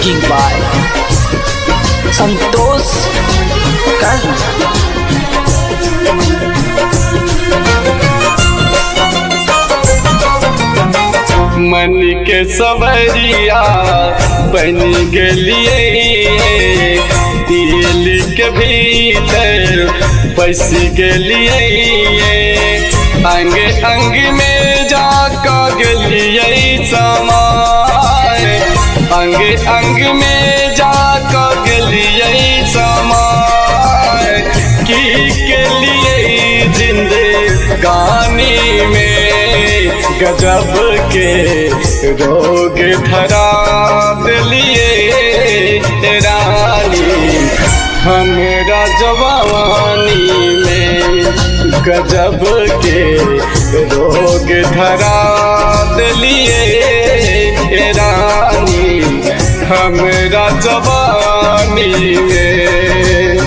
Singing by Santosh Kar. मन के सवरिया बन गलिए दिल के भीतर बस गलिए अंग अंग में जाका गलिए समाए अंग अंग में जाका गलिए समाए की के लिए जिंदगानी में गजब के रोग धरा दिलिए रानी हमरा जवानी में गजब के रोग धरा दिलिए रानी हमरा जवानी में।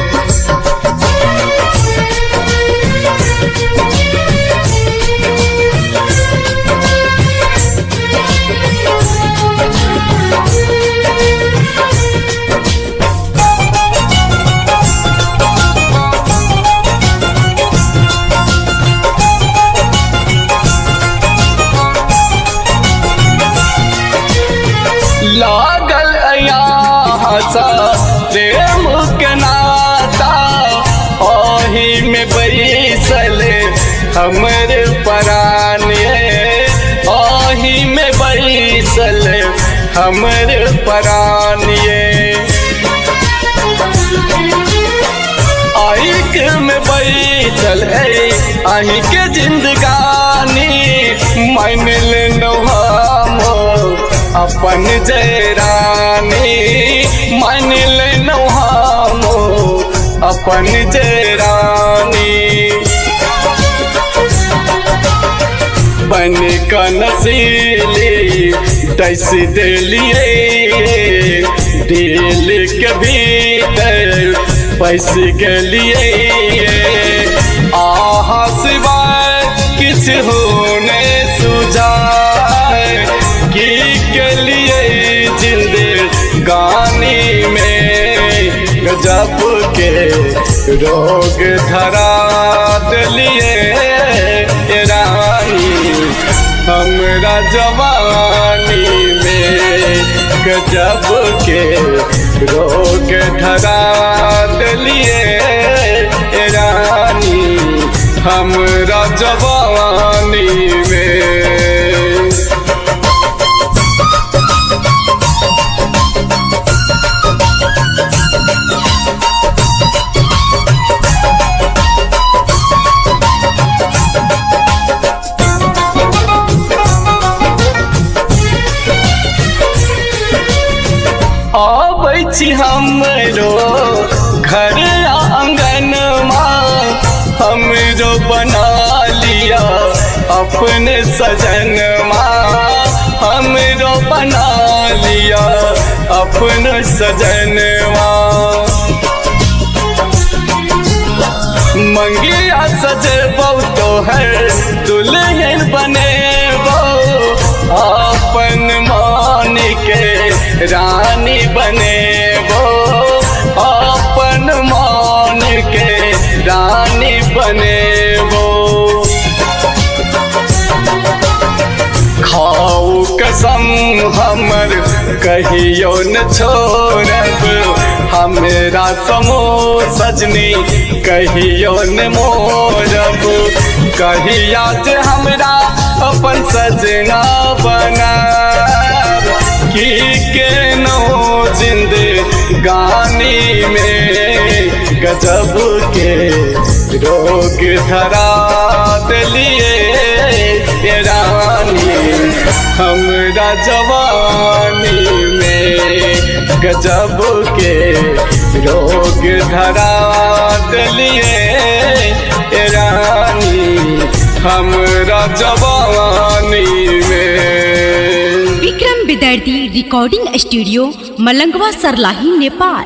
लागल प्रेम के नाता ओही में बैसल हमर परान ओही में बैसल हमर परान आइक में बैसल है आही के जिंदगानी मान लेनो अपन जयरानी मान लेनो हमो अपन जयरानी बन का नसीली दस दिलिए दिल के भीतर बस गलिए आहा सिवाय किस होने सुझाए की के लिए जिंदगानी में गजब के रोग धरा दिलिए रानी हमरा जवानी में गजब के रोग धरा दिलिए रानी हमरा जवानी में। आबै हमरो घर आंगन हमरो बना लिया अपने सजन हमरो बना लिया अपने सजन मंगिया सजबो तोहर दुल्हन बनेबो अपन मान के रानी बनेबो अपन मान के रानी बनेबो खाऊ कसम हमर कहियो न छोड़ब हमरा समो सजनी कहियो न मोरब कहिया जे हमरा अपन सजना बनाब की के नो जिंदगानी में गजब के रोग धरा दिलिए रानी हमरा जवानी में गजब के रोग धरा दिलिए रानी हमरा जवानी में। विक्रम विद्यार्थी रिकॉर्डिंग स्टूडियो मलंगवा सरलाही नेपाल।